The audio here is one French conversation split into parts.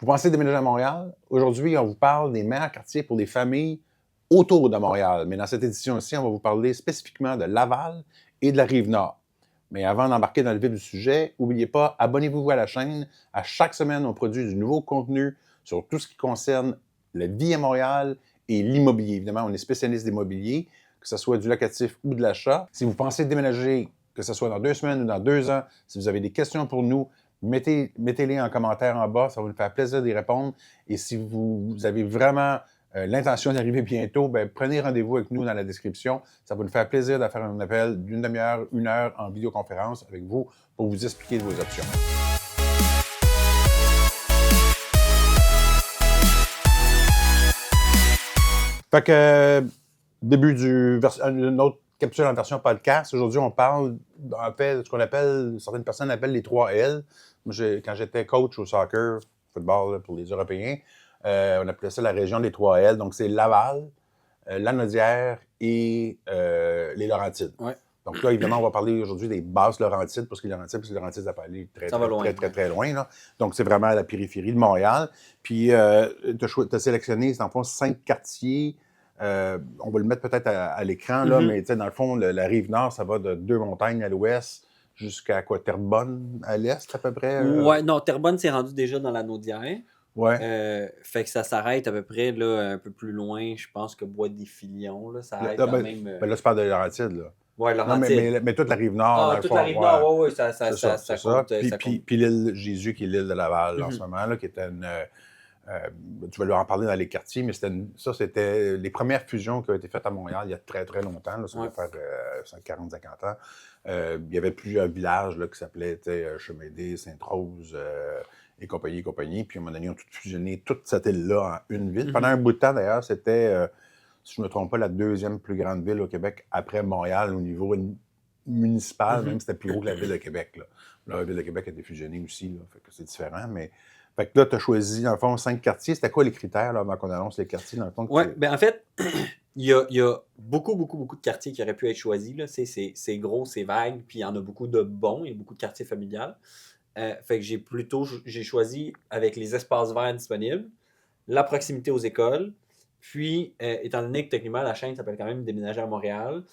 Vous pensez déménager à Montréal? Aujourd'hui, on vous parle des meilleurs quartiers pour les familles autour de Montréal. Mais dans cette édition-ci, on va vous parler spécifiquement de Laval et de la Rive-Nord. Mais avant d'embarquer dans le vif du sujet, n'oubliez pas, abonnez-vous à la chaîne. À chaque semaine, on produit du nouveau contenu sur tout ce qui concerne la vie à Montréal et l'immobilier. Évidemment, on est spécialiste d'immobilier, que ce soit du locatif ou de l'achat. Si vous pensez déménager, que ce soit dans 2 semaines ou dans 2 ans, si vous avez des questions pour nous, mettez-les en commentaire en bas, ça va nous faire plaisir d'y répondre. Et si vous avez vraiment l'intention d'arriver bientôt, bien, prenez rendez-vous avec nous dans la description. Ça va nous faire plaisir de faire un appel d'une demi-heure, 1 heure en vidéoconférence avec vous pour vous expliquer vos options. Fait que, début d'une autre capsule en version podcast. Aujourd'hui, on parle, en fait, de ce qu'on appelle, certaines personnes appellent les 3 L. Moi, quand j'étais coach au soccer, football là, pour les Européens, on appelait ça la région des 3 L. Donc, c'est Laval, Lanaudière et les Laurentides. Ouais. Donc là, évidemment, on va parler aujourd'hui des basses Laurentides, parce que les Laurentides, ça peut aller très loin. Là. Donc, c'est vraiment à la périphérie de Montréal. Puis, tu as sélectionné, dans le fond, 5 quartiers. On va le mettre peut-être à l'écran, là, mais dans le fond, la Rive-Nord, ça va de 2 montagnes à l'ouest jusqu'à quoi, Terrebonne à l'est, à peu près? Ouais, non, Terrebonne, c'est rendu déjà dans la Naudière. Ouais. Fait que ça s'arrête à peu près là, un peu plus loin, je pense que Bois-des-Filions. Là, ça arrête quand même. Là, tu parles de Laurentides, là. Ouais, Laurentides. Mais toute la Rive-Nord. Toute la Rive-Nord, oui, ça compte. Puis l'île Jésus, qui est l'île de Laval en ce moment, là, qui était une... tu vas lui en parler dans les quartiers, mais c'était les premières fusions qui ont été faites à Montréal il y a très, très longtemps. Là, ça va faire 40-50 ans. Il y avait plusieurs villages là, qui s'appelaient Chemédé, Sainte-Rose et compagnie. Puis à un moment donné, ils ont tout fusionné, toute cette île-là en une ville. Pendant un bout de temps, d'ailleurs, c'était, si je ne me trompe pas, la 2e plus grande ville au Québec après Montréal au niveau municipal. Même c'était plus gros que la ville de Québec. Là, la ville de Québec a été fusionnée aussi, là, fait que c'est différent, mais... Fait que là, tu as choisi, dans le fond, 5 quartiers. C'était quoi les critères là, avant qu'on annonce les quartiers, dans le fond? Oui, bien en fait, il y a beaucoup de quartiers qui auraient pu être choisis. Là. C'est gros, c'est vague, puis il y en a beaucoup de bons. Il y a beaucoup de quartiers familiales. Fait que j'ai choisi avec les espaces verts disponibles, la proximité aux écoles, puis, étant donné que techniquement, la chaîne s'appelle quand même Déménager à Montréal,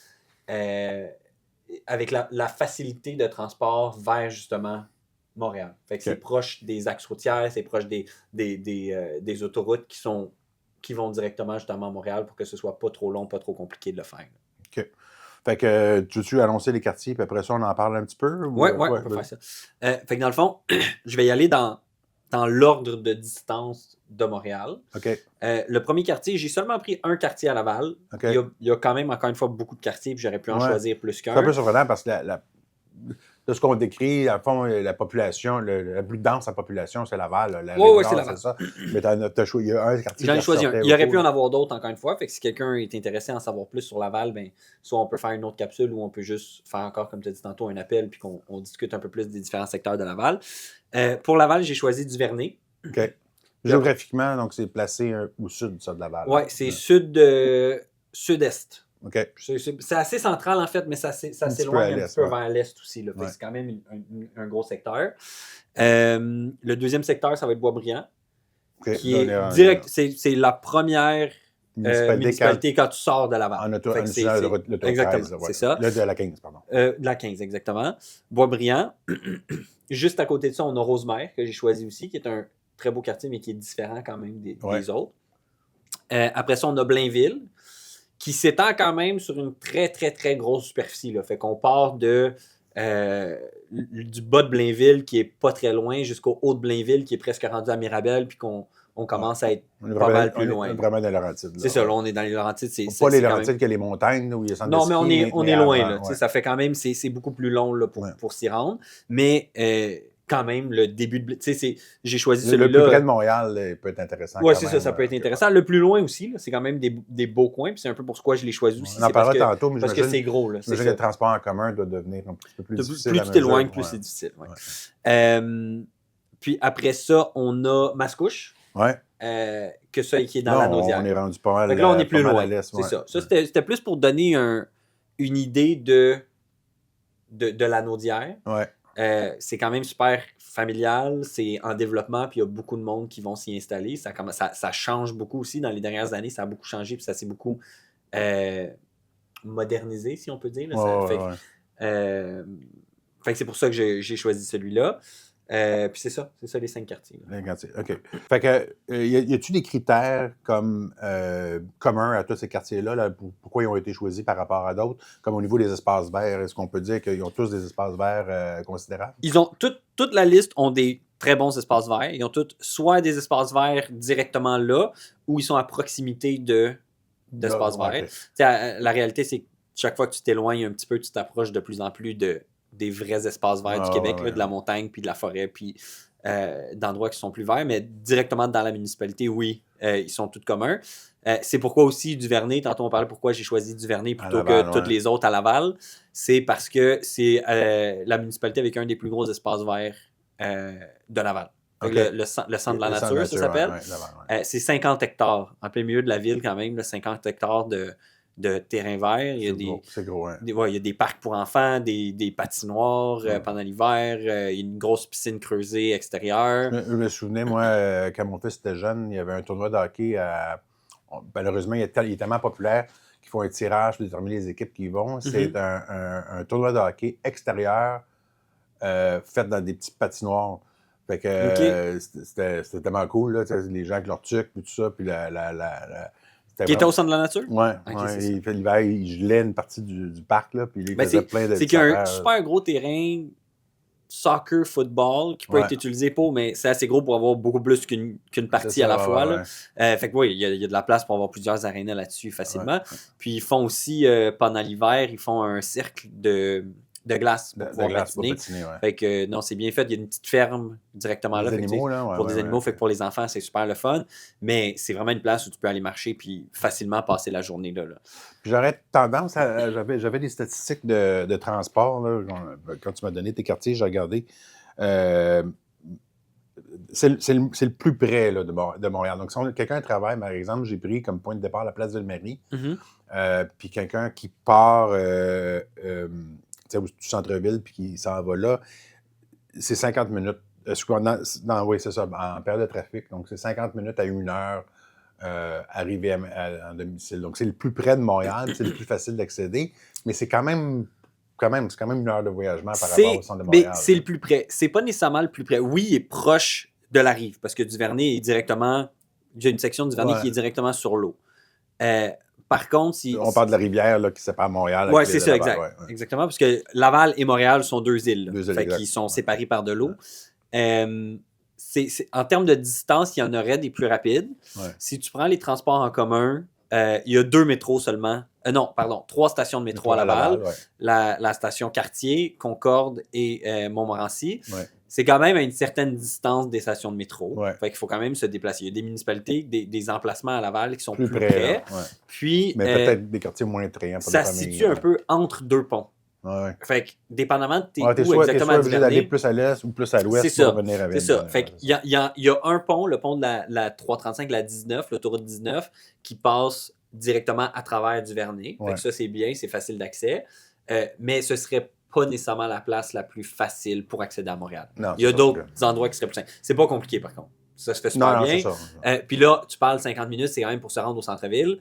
avec la facilité de transport vers, justement, Montréal. Fait que c'est proche des axes routières, c'est proche des autoroutes qui vont directement justement à Montréal pour que ce soit pas trop long, pas trop compliqué de le faire. OK. Fait que tu veux-tu annoncer les quartiers, puis après ça, on en parle un petit peu? Oui, on peut faire ça. Fait que dans le fond, je vais y aller dans l'ordre de distance de Montréal. OK. Le premier quartier, j'ai seulement pris un quartier à Laval. Okay. Il y a quand même, encore une fois, beaucoup de quartiers, puis j'aurais pu en choisir plus qu'un. C'est un peu surprenant parce que de ce qu'on décrit, à fond, la population, la plus dense en population, c'est Laval. Oui, c'est Laval. C'est ça. Mais il y a un quartier J'en ai choisi un. Il aurait pu en avoir d'autres, encore une fois. Fait que si quelqu'un est intéressé à en savoir plus sur Laval, ben, soit on peut faire une autre capsule ou on peut juste faire encore, comme tu as dit tantôt, un appel puis qu'on discute un peu plus des différents secteurs de Laval. Pour Laval, j'ai choisi Duvernay. OK. Géographiquement, donc, c'est placé au sud ça, de Laval. Oui, c'est sud-est. OK. C'est assez central, en fait, mais ça s'éloigne un petit peu vers l'est aussi. Là. C'est quand même un gros secteur. Le deuxième secteur, ça va être Boisbriand, qui est direct. C'est la première municipalité quand tu sors de Laval. Exactement, c'est ça. De la 15, pardon. De la 15, exactement. Boisbriand. Juste à côté de ça, on a Rosemère, que j'ai choisi aussi, qui est un très beau quartier, mais qui est différent quand même des autres. Après ça, on a Blainville, qui s'étend quand même sur une très, très, très grosse superficie. Là. Fait qu'on part du bas de Blainville, qui est pas très loin, jusqu'au haut de Blainville, qui est presque rendu à Mirabel, puis qu'on commence à être pas mal plus loin. On est vraiment dans les Laurentides. C'est ça, là, on est dans les Laurentides. Pas les Laurentides que les montagnes, où il y a centre non, mais on est loin. Avant, là, ça fait quand même, c'est beaucoup plus long là, pour s'y rendre. Mais... quand même, le début de... j'ai choisi celui-là... Le plus près de Montréal peut être intéressant. Oui, c'est ça, ça peut être intéressant. Le plus loin aussi, c'est quand même des beaux coins, puis c'est un peu pourquoi je l'ai choisi aussi. On en parlera tantôt, mais parce que c'est gros. Là, que le transport en commun doit devenir un petit peu plus difficile. Plus tu t'éloignes, plus c'est difficile. Puis après ça, on a Mascouche. Que ça, qui est dans la Naudière. On est rendu pas mal. Donc là, on est plus loin. C'est ça. Ça, c'était plus pour donner une idée de la Naudière. Ouais. C'est quand même super familial, c'est en développement, puis il y a beaucoup de monde qui vont s'y installer. Ça change beaucoup aussi. Dans les dernières années, ça a beaucoup changé, puis ça s'est beaucoup modernisé, si on peut dire. Là. Euh, fait que c'est pour ça que j'ai choisi celui-là. Puis c'est ça les 5 quartiers. Les quartiers, OK. Fait que, y a-tu des critères comme communs à tous ces quartiers-là, là, pourquoi ils ont été choisis par rapport à d'autres? Comme au niveau des espaces verts, est-ce qu'on peut dire qu'ils ont tous des espaces verts considérables? Ils ont toute la liste ont des très bons espaces verts. Ils ont tous soit des espaces verts directement là, ou ils sont à proximité d'espaces verts. Okay. La réalité, c'est que chaque fois que tu t'éloignes un petit peu, tu t'approches de plus en plus des vrais espaces verts du Québec, là, de la montagne, puis de la forêt, puis d'endroits qui sont plus verts, mais directement dans la municipalité, oui, ils sont tous communs. C'est pourquoi aussi Duvernay, tantôt on parlait pourquoi j'ai choisi Duvernay plutôt que toutes les autres à Laval, c'est parce que c'est la municipalité avec un des plus gros espaces verts de Laval. Okay. Le centre de la nature, ça s'appelle. C'est 50 hectares, en plein milieu de la ville quand même, là, 50 hectares de terrain vert. Il y a c'est gros, hein. il y a des parcs pour enfants, des patinoires pendant l'hiver, il y a une grosse piscine creusée extérieure. Je me souvenais, moi, quand mon fils était jeune, il y avait un tournoi de hockey malheureusement, il est tellement populaire qu'ils font un tirage pour déterminer les équipes qui y vont. C'est un tournoi de hockey extérieur fait dans des petits patinoires. Fait que c'était tellement cool, là, les gens avec leur tuque, puis tout ça, puis qui était au centre de la nature? Oui. L'hiver, il gelait une partie du parc, là, puis il faisait plein de... C'est qu'il y a un super gros terrain soccer, football, qui peut être utilisé pour, mais c'est assez gros pour avoir beaucoup plus qu'une partie à la fois. Là. Fait que oui, il y a de la place pour avoir plusieurs arénas là-dessus facilement. Puis ils font aussi, pendant l'hiver, ils font un cercle de glace pour pouvoir patiner. Fait que non, c'est bien fait. Il y a une petite ferme directement là. Pour des animaux, fait que pour les enfants, c'est super le fun. Mais c'est vraiment une place où tu peux aller marcher puis facilement passer la journée là. Puis j'aurais tendance à... J'avais des statistiques de transport. Là, quand tu m'as donné tes quartiers, j'ai regardé. C'est le plus près là, de Montréal. Donc, si quelqu'un travaille, par exemple, j'ai pris comme point de départ la place Ville-Marie. Puis quelqu'un qui part... au centre-ville, puis qui s'en va là, c'est 50 minutes. Oui, c'est ça, en période de trafic. Donc, c'est 50 minutes à 1 heure arriver à domicile. Donc, c'est le plus près de Montréal, c'est le plus facile d'accéder, mais c'est quand même 1 heure de voyagement par rapport au centre de Montréal. C'est le plus près. C'est pas nécessairement le plus près. Oui, il est proche de la rive, parce que Duvernay est directement... Il y a une section de Duvernay qui est directement sur l'eau. Par contre, on parle de la rivière là, qui sépare Montréal. Oui, c'est ça, exactement. Parce que Laval et Montréal sont 2 îles. Qui sont séparées par de l'eau. En termes de distance, il y en aurait des plus rapides. Si tu prends les transports en commun, il y a 2 métros seulement. 3 stations de métro à Laval. La station Cartier, Concorde et Montmorency. C'est quand même à une certaine distance des stations de métro. Fait qu'il faut quand même se déplacer. Il y a des municipalités, des emplacements à Laval qui sont plus près. Puis, mais peut-être des quartiers moins attrayants pour ça se situe un peu entre 2 ponts. Fait que, dépendamment de où exactement t'es obligé d'aller plus à l'est ou plus à l'ouest pour venir à Ville. C'est ça. Fait qu'il y a un pont, le pont de la 335, la 19, l'autoroute 19, qui passe directement à travers Duvernay. Fait que ça, c'est bien, c'est facile d'accès. Mais ce serait pas nécessairement la place la plus facile pour accéder à Montréal. Non, il y a d'autres endroits qui seraient plus simples. C'est pas compliqué, par contre. Ça se fait super bien. Puis là, tu parles 50 minutes, c'est quand même pour se rendre au centre-ville.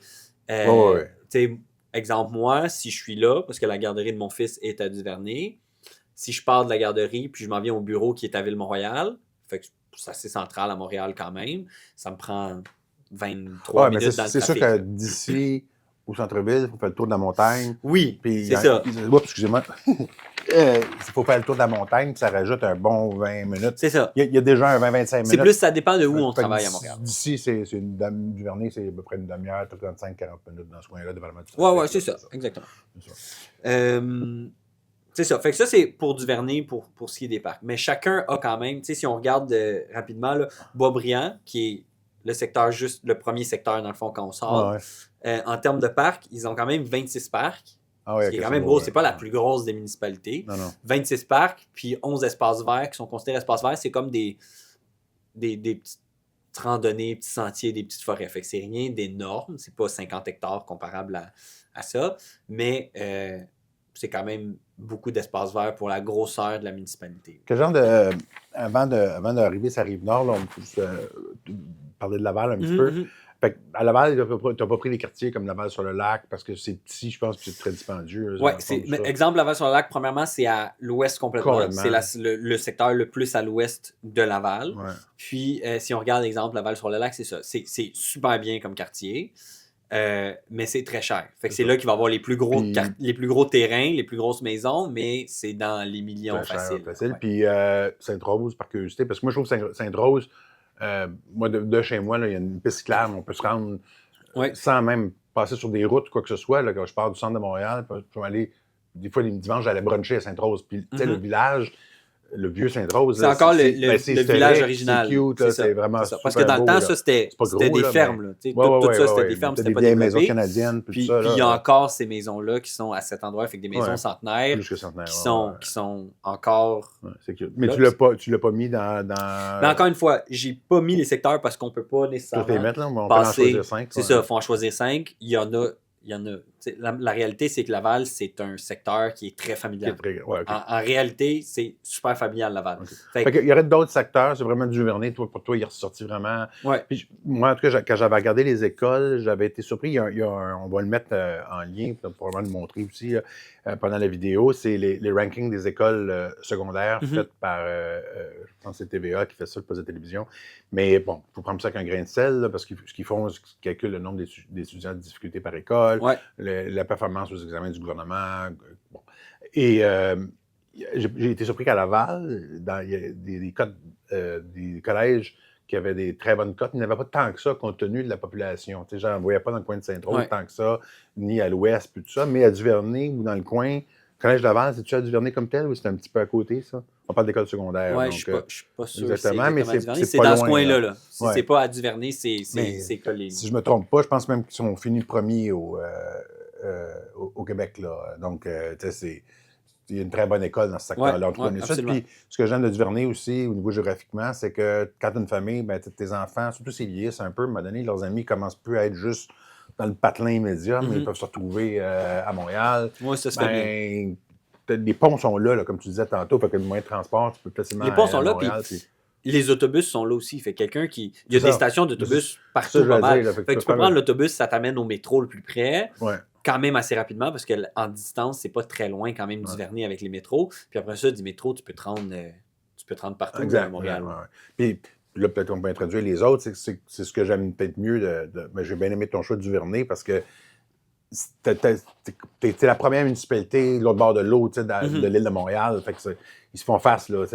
Exemple, moi, si je suis là, parce que la garderie de mon fils est à Duvernay, si je pars de la garderie puis je m'en viens au bureau qui est à Ville-Mont-Royal, fait que c'est assez central à Montréal quand même, ça me prend 23 minutes dans le trafic. C'est sûr que d'ici au centre-ville, il faut faire le tour de la montagne. Oui, c'est ça. Excusez-moi. Il faut faire le tour de la montagne, puis ça rajoute un bon 20 minutes. C'est ça. Il y a déjà un 20-25 minutes. C'est plus, ça dépend de où on travaille à Montréal. D'ici, Duvernay, c'est à peu près une demi-heure, 35-40 minutes dans ce coin-là, devant le match. Oui, c'est ça, exactement. C'est ça. Fait que ça, c'est pour Duvernay, pour ce qui est des parcs. Mais chacun a quand même, si on regarde rapidement, là, Boisbriand, qui est le premier secteur, dans le fond, quand on sort. En termes de parcs, ils ont quand même 26 parcs. Ce qui est quand même gros. C'est pas la plus grosse des municipalités. Non. 26 parcs, puis 11 espaces verts qui sont considérés espaces verts. C'est comme des petites randonnées, petits sentiers, des petites forêts. Fait que c'est rien d'énorme. C'est pas 50 hectares comparable à ça. Mais c'est quand même beaucoup d'espace vert pour la grosseur de la municipalité. Quel genre avant d'arriver sur la Rive-Nord, là, on peut juste, parler de Laval un petit peu. Fait à Laval, tu n'as pas pris les quartiers comme Laval-sur-le-Lac parce que c'est petit, je pense, que c'est très dispendieux. Oui, exemple, Laval-sur-le-Lac, premièrement, c'est à l'ouest complètement. C'est le secteur le plus à l'ouest de Laval. Ouais. Puis, si on regarde, exemple, Laval-sur-le-Lac, c'est ça. C'est super bien comme quartier, mais c'est très cher. Fait que c'est là qu'il va y avoir les plus gros terrains, les plus grosses maisons, mais c'est dans les millions facile. Ouais. Puis Sainte-Rose, par curiosité, parce que moi, je trouve que Sainte-Rose, moi, de chez moi, il y a une piste cyclable, on peut se rendre sans même passer sur des routes ou quoi que ce soit. Là, quand je pars du centre de Montréal, je peux aller, des fois, les dimanches, j'allais bruncher à Sainte-Rose. Puis, tu sais, le village, le vieux Sainte-Rose. C'est encore le village original. C'est cute, c'est vraiment super. Parce que dans le temps, ça, c'était des fermes. Tout ça, c'était des fermes, c'était pas des maisons canadiennes. Puis il y a encore ces maisons-là qui sont à cet endroit, fait que des maisons centenaires. Plus que centenaires. Qui sont encore. C'est cute. Mais tu l'as pas mis dans. Mais encore une fois, j'ai pas mis les secteurs parce qu'on peut pas nécessairement. Les mettre, là, on peut en choisir 5. C'est ça, il faut en choisir 5. Il y en a. La réalité, c'est que Laval, c'est un secteur qui est très familial. En réalité, c'est super familial, Laval. Fait il y aurait d'autres secteurs, c'est vraiment du Duvernay. Pour toi, il est ressorti vraiment. Puis, moi, en tout cas, quand j'avais regardé les écoles, j'avais été surpris. On va le mettre en lien, pour probablement le montrer aussi pendant la vidéo. C'est les rankings des écoles secondaires faites par, je pense que c'est TVA qui fait ça, le poste de télévision. Mais bon, il faut prendre ça avec un grain de sel, là, parce que ce qu'ils font, c'est qu'ils calculent le nombre d'étudiants de difficulté par école, la performance aux examens du gouvernement. Bon. Et j'ai été surpris qu'à Laval, il y a des collèges qui avaient des très bonnes cotes, il n'y en avait pas tant que ça compte tenu de la population. Tu sais, j'en voyais pas dans le coin de Sainte-Rose tant que ça, ni à l'ouest, puis tout ça, mais à Duvernay ou dans le coin. Collège de Laval, c'est-tu à Duvernay comme tel ou c'est un petit peu à côté, ça? On parle d'école secondaire. Oui, je ne suis pas sûr. Exactement, mais c'est dans ce coin-là. Là. Si c'est pas à Duvernay, c'est collé. Si je ne me trompe pas, je pense même qu'ils sont finis premiers au Québec. Là. Donc, tu sais, il y a une très bonne école dans ce secteur-là. Puis, ce que j'aime de Duvernay aussi, au niveau géographiquement, c'est que quand tu as une famille, ben, tes enfants, surtout s'ils vieillissent un peu, à un moment donné, leurs amis commencent plus à être juste dans le patelin immédiat, mais ils peuvent se retrouver à Montréal. Oui, ça se fait bien. Les ponts sont là, comme tu disais tantôt, fait que le moyen de transport, tu peux facilement les ponts sont là, puis les autobus sont là aussi. Fait quelqu'un qui... Il y a des stations d'autobus partout, pas mal. Fait que tu peux prendre l'autobus, ça t'amène au métro le plus près, quand même assez rapidement, parce qu'en distance, c'est pas très loin quand même Duvernay avec les métros. Puis après ça, du métro, tu peux te rendre partout à Montréal. Puis là, peut-être qu'on peut introduire les autres. C'est ce que j'aime peut-être mieux. Mais j'ai bien aimé ton choix de Duvernay parce que t'es la première municipalité de l'autre bord de l'eau de l'île de Montréal. Fait que ils se font face. Là,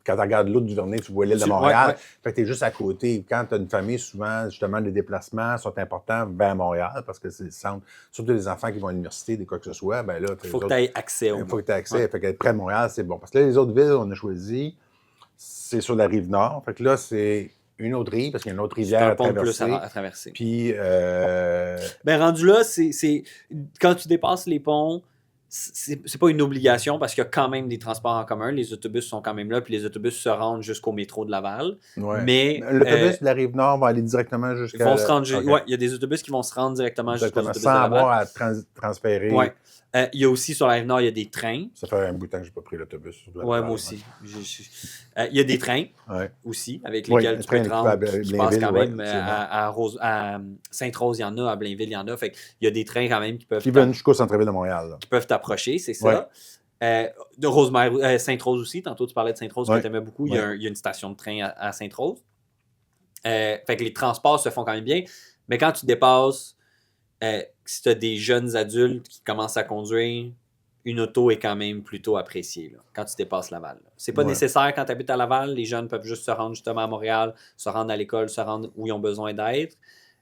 quand tu regardes l'eau de Duvernay, tu vois l'île de Montréal. Fait que t'es juste à côté. Quand tu as une famille, souvent, justement, les déplacements sont importants vers Montréal parce que c'est le centre. Surtout les enfants qui vont à l'université, des quoi que ce soit. Ben là, il faut que tu aies accès au Il faut que tu aies accès. Fait qu'être près de Montréal, c'est bon. Parce que là, les autres villes, on a choisi, c'est sur la rive nord. Fait que là, c'est une autre rive, parce qu'il y a une autre rivière à traverser. Plus à traverser. Puis... Ben, rendu là, c'est quand tu dépasses les ponts, c'est pas une obligation parce qu'il y a quand même des transports en commun. Les autobus sont quand même là, puis les autobus se rendent jusqu'au métro de Laval. Mais l'autobus de la Rive-Nord va aller directement jusqu'à... Ils vont se rendre... Oui, il y a des autobus qui vont se rendre directement jusqu'aux autobus de Laval. Sans avoir à transférer. Oui. Il y a aussi, sur la Rive-Nord, il y a des trains. Ça fait un bout de temps que je n'ai pas pris l'autobus. Oui, moi aussi. Il y a des trains aussi, avec lesquels tu peux te rendre. Qui passent quand même à Sainte-Rose, il y en a. À Blainville, il y en a. Fait qu'il y a des trains quand même qui peuvent... Qui viennent jusqu'au centre-ville de Montréal. Qui peuvent t'approcher, c'est ça. De Rosemère, Sainte-Rose aussi. Tantôt, tu parlais de Sainte-Rose que tu aimais beaucoup. Il y a une station de train à Sainte-Rose. Fait que les transports se font quand même bien. Mais quand tu dépasses... si tu as des jeunes adultes qui commencent à conduire, une auto est quand même plutôt appréciée là, quand tu dépasses Laval. C'est pas nécessaire quand tu habites à Laval. Les jeunes peuvent juste se rendre justement à Montréal, se rendre à l'école, se rendre où ils ont besoin d'être.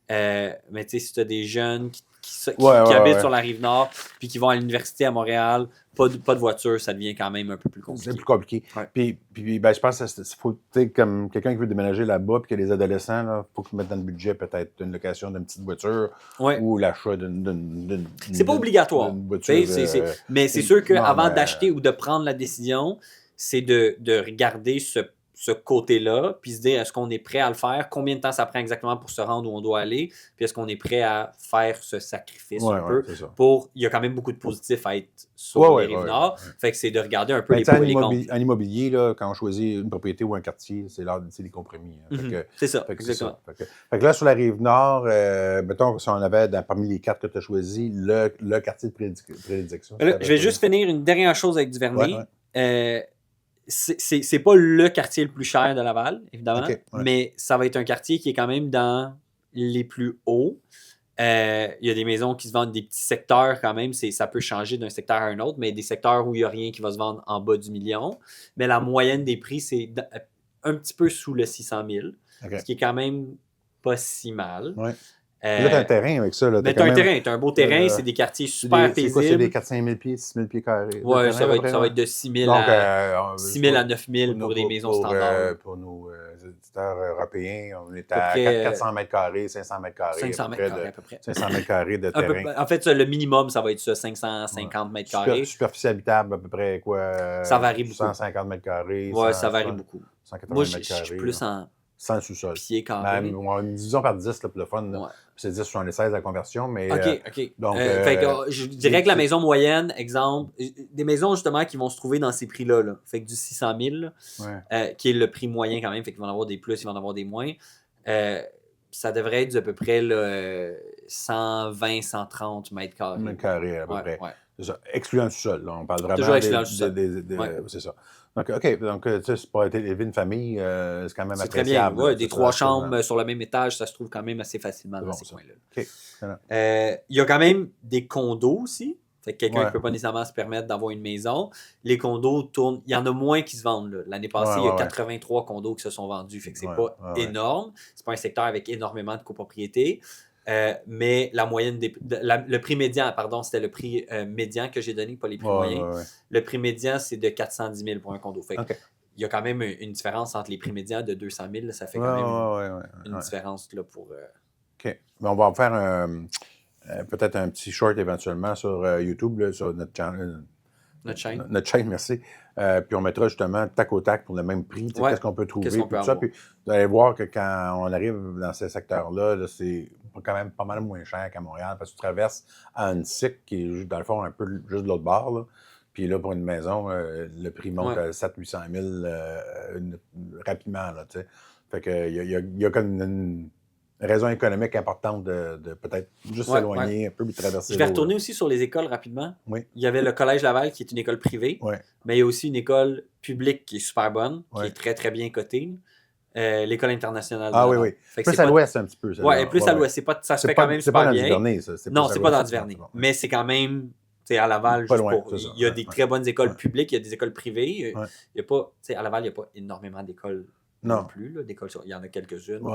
Mais tu sais, si tu as des jeunes qui habitent sur la Rive-Nord puis qui vont à l'université à Montréal, pas de voiture, ça devient quand même un peu plus compliqué. C'est plus compliqué. Puis ben, je pense qu'il faut, comme quelqu'un qui veut déménager là-bas puis que les adolescents, il faut qu'ils mettent dans le budget peut-être une location d'une petite voiture ou l'achat d'une c'est pas obligatoire. Voiture, mais c'est sûr qu'avant d'acheter ou de prendre la décision, c'est de regarder ce côté-là, puis se dire est-ce qu'on est prêt à le faire, combien de temps ça prend exactement pour se rendre où on doit aller, puis est-ce qu'on est prêt à faire ce sacrifice un peu c'est ça. il y a quand même beaucoup de positifs à être sur Ouais, les Rive-Nord, fait que c'est de regarder un peu Ben, les tu sais, pour et les contre. en immobilier, là, quand on choisit une propriété ou un quartier, c'est les compromis. Hein. C'est ça, Fait que c'est exactement. ça. Fait que là, sur la Rive-Nord, mettons, si on avait parmi les 4 que tu as choisis, le quartier de prédilection. Là, je vais juste finir une dernière chose avec Duvernay. C'est pas le quartier le plus cher de Laval, évidemment, mais ça va être un quartier qui est quand même dans les plus hauts. Il y a des maisons qui se vendent des petits secteurs quand même, ça peut changer d'un secteur à un autre, mais des secteurs où il n'y a rien qui va se vendre en bas du million. Mais la moyenne des prix, c'est un petit peu sous le 600 000, ce qui est quand même pas si mal. Là, tu as un terrain avec ça. Mais tu as un terrain, tu as un beau terrain, c'est des quartiers super paisibles. C'est quoi, c'est des 4-5 000 pieds, 6 000 pieds carrés? Oui, ça va être de 6 000 à 9 000 pour des maisons standards. Pour nos éditeurs européens, on est à 400 mètres carrés, 500 mètres carrés. 500 mètres carrés à peu près. 500 mètres carrés de terrain. En fait, le minimum, ça va être ça, 550 mètres carrés. Superficie habitable, à peu près quoi? Ça varie beaucoup. 150 mètres carrés. Oui, ça varie beaucoup. 180 Moi, mètres carrés. je suis plus en sans sous-sol. pied carré. Disons par 10 là, pour le fun. C'est 10,76 la conversion. Mais, OK. Donc, je dirais que la maison moyenne, exemple, des maisons justement qui vont se trouver dans ces prix-là. Là. Fait que du 600 000, qui est le prix moyen quand même. Fait qu'il va en avoir des plus, il va en avoir des moins. Ça devrait être d'à peu près 120, 130 mètres carrés. Mètres carrés à peu près. Ouais. C'est ça. Excluant le sol. Là. On parle vraiment toujours excluant le sol. C'est ça. Donc, OK. Donc, tu sais, c'est pour élever une famille, c'est quand même c'est appréciable. Très bien. Des 3 chambres sur le même étage, ça se trouve quand même assez facilement dans ces coins-là. OK. Il y a quand même des condos aussi. Fait que quelqu'un qui ne peut pas nécessairement se permettre d'avoir une maison. Les condos tournent. Il y en a moins qui se vendent. Là. L'année passée, il y a 83 condos qui se sont vendus. Fait que c'est pas énorme. C'est pas un secteur avec énormément de copropriétés. Mais la moyenne le prix médian, c'était le prix médian que j'ai donné, pas les prix moyens. Le prix médian, c'est de 410 000 pour un condo. Fait il y a quand même une différence entre les prix médians de 200 000. Là, ça fait quand même une différence là, pour. OK. Mais on va en faire peut-être un petit short éventuellement sur YouTube, là, sur notre channel. Notre chaîne. Notre chaîne, merci. Puis on mettra justement tac au tac pour le même prix. Qu'est-ce qu'on peut trouver. Tout ça. Puis vous allez voir que quand on arrive dans ces secteurs-là, là, c'est quand même pas mal moins cher qu'à Montréal parce que tu traverses Annecy, qui est dans le fond un peu juste de l'autre bord. Là. Puis là, pour une maison, le prix monte à 700 000 rapidement. Là, fait que il y a comme une raison économique importante de peut-être juste s'éloigner un peu et traverser. Je vais retourner aussi sur les écoles rapidement. Oui. Il y avait le Collège Laval qui est une école privée, mais il y a aussi une école publique qui est super bonne, qui est très très bien cotée. L'école internationale. Oui. Plus à l'ouest un petit peu. Oui, plus à l'ouest. Ça se fait quand même super bien. C'est pas dans Duvernay, ça. Non, c'est pas dans Duvernay. Mais c'est quand même, à Laval, il y a des très bonnes écoles publiques, il y a des écoles privées. Il y a pas, à Laval, il n'y a pas énormément d'écoles non plus. Là, d'écoles, il y en a quelques-unes.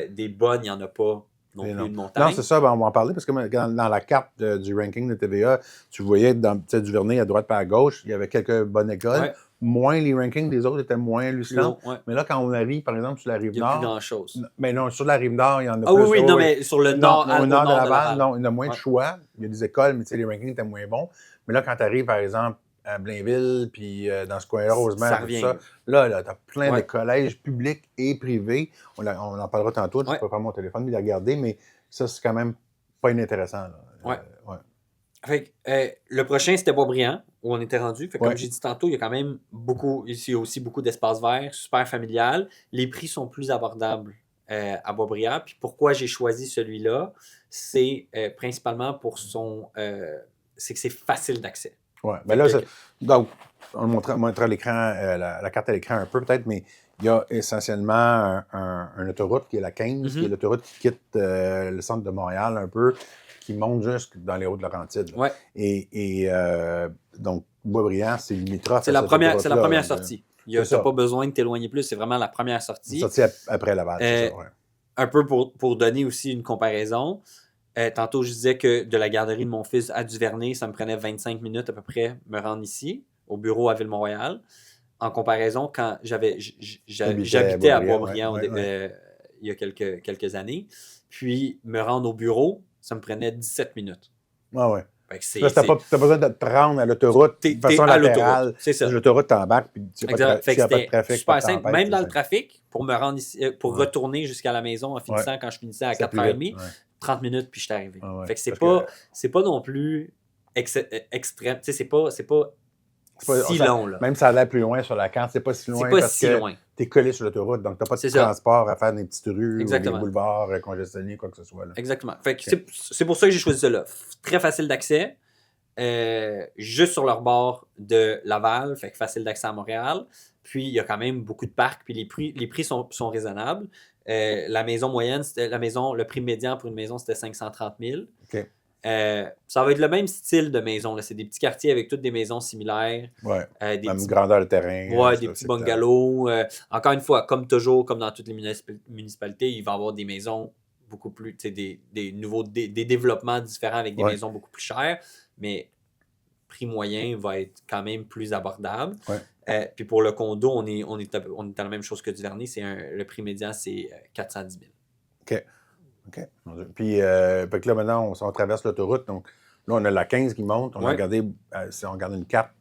Des bonnes, il n'y en a pas non plus une montagne. Non, c'est ça, on va en parler parce que dans la carte du ranking de TVA, tu voyais dans Duvernay à droite et à gauche, il y avait quelques bonnes écoles. Moins les rankings des autres étaient moins hallucinants. Mais là, quand on arrive, par exemple, sur la Rive-Nord. Il n'y a plus grand-chose. Mais non, sur la Rive-Nord, il y en a plus. Oui, non, mais sur le nord, au nord de Laval, non, il y a moins de choix. Il y a des écoles, mais les rankings étaient moins bons. Mais là, quand tu arrives, par exemple, à Blainville, puis dans ce coin-là, Rosemère, tout ça, là tu as plein de collèges publics et privés. On en parlera tantôt, je ne peux pas prendre mon téléphone et les regarder, mais ça, c'est quand même pas inintéressant. Fait le prochain, c'était Boisbriand, où on était rendu. Fait comme j'ai dit tantôt, il y a quand même ici aussi beaucoup d'espaces verts, super familial. Les prix sont plus abordables à Boisbriand. Puis pourquoi j'ai choisi celui-là, c'est principalement pour c'est que c'est facile d'accès. Oui, mais là, donc, on montrera l'écran, la carte à l'écran un peu peut-être, mais il y a essentiellement une autoroute qui est la 15, qui est l'autoroute qui quitte le centre de Montréal un peu, qui monte jusque dans les Hautes-Laurentides. Et donc, Boisbriand, c'est limitrophe. C'est la première sortie. Tu n'as pas besoin de t'éloigner plus, c'est vraiment la première sortie. Sortie après Laval, c'est ça, Un peu pour donner aussi une comparaison. Tantôt, je disais que de la garderie de mon fils à Duvernay, ça me prenait 25 minutes à peu près me rendre ici, au bureau à Ville-Mont-Royal. En comparaison, quand j'habitais à Boisbriand il y a quelques années, puis me rendre au bureau, ça me prenait 17 minutes. Ah ouais. Fait que Parce que t'as besoin de te rendre à l'autoroute t'es de façon à latérale. l'autoroute, c'est ça. L'autoroute, t'embarques, puis s'il n'y Exact. Fait que a pas de c'était trafic, pas super de simple. tempête, Même c'est dans le simple. trafic, pour me rendre ici, pour Ouais. retourner jusqu'à la maison en finissant, quand je finissais à C'est plus vite. 4h30, 30 minutes, puis j'étais arrivé. Ouais. Fait que Parce c'est pas non plus extrême. Tu sais, c'est pas c'est pas- si long, là. Même si ça a l'air plus loin sur la carte, c'est pas si C'est loin pas parce si que loin. t'es collé sur l'autoroute, donc t'as pas de C'est ça. transport à faire dans des petites rues Exactement. ou des boulevards congestionnés, quoi que ce soit. Là. Exactement. Fait que c'est pour ça que j'ai choisi ça là. Très facile d'accès. Juste sur leur bord de Laval, fait que facile d'accès à Montréal. Puis il y a quand même beaucoup de parcs, puis les prix sont raisonnables. La maison moyenne, le prix médian pour une maison, c'était 530 000. OK. Ça va être le même style de maison. Là. C'est des petits quartiers avec toutes des maisons similaires. Ouais. Des Même petits, grandeur de terrain. ouais, des petits bungalows. Encore une fois, comme toujours, comme dans toutes les municipalités, il va y avoir des maisons beaucoup plus, des développements différents avec des maisons beaucoup plus chères. Mais prix moyen va être quand même plus abordable. Ouais. Puis pour le condo, on est à la même chose que Duvernay. Le prix médian, c'est 410 000. OK. Puis, fait que là, maintenant, on traverse l'autoroute. Donc, là, on a la 15 qui monte. On a regardé, si on regarde une carte,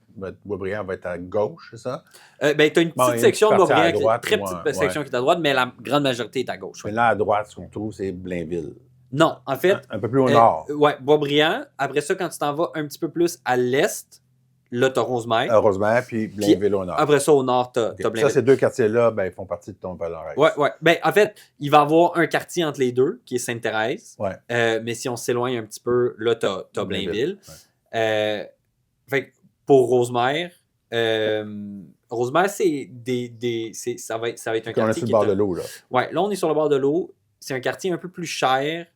Boisbriand va être à gauche, c'est ça? Tu as une petite section de Boisbriand, très petite section qui est à droite, mais la grande majorité est à gauche. Mais là, à droite, ce qu'on trouve, c'est Blainville. Non, en fait. Un peu plus au nord. Ouais, Boisbriand. Après ça, quand tu t'en vas un petit peu plus à l'est, là, tu as Rosemère. Rosemère, puis Blainville au nord. Après ça, au nord, tu as Blainville. Ça, ces deux quartiers-là, ils font partie de ton palmarès. Ouais. Ben, en fait, il va y avoir un quartier entre les deux, qui est Sainte-Thérèse. Ouais. Mais si on s'éloigne un petit peu, là, tu as Blainville. Ouais. Fait que pour Rosemère, c'est ça va être un quartier. On est sur le bord de l'eau, là. Ouais, là, on est sur le bord de l'eau. C'est un quartier un peu plus cher,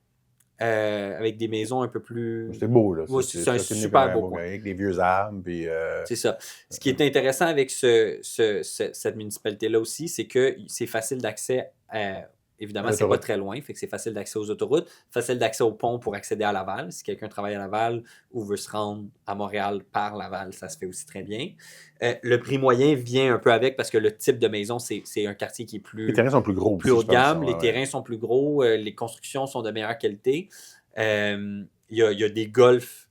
avec des maisons un peu plus. C'est beau, là. Ouais, c'est un super beau coin. Avec des vieux arbres. Puis, c'est ça. Ce qui est intéressant avec cette municipalité-là aussi, c'est que c'est facile d'accès. Évidemment, c'est pas très loin, fait que c'est facile d'accès aux autoroutes, facile d'accès aux ponts pour accéder à Laval. Si quelqu'un travaille à Laval ou veut se rendre à Montréal par Laval, ça se fait aussi très bien. Le prix moyen vient un peu avec parce que le type de maison, c'est un quartier qui est plus... Les terrains sont plus gros. Plus haut de gamme, les terrains sont plus gros, les constructions sont de meilleure qualité. Il y a des golfs,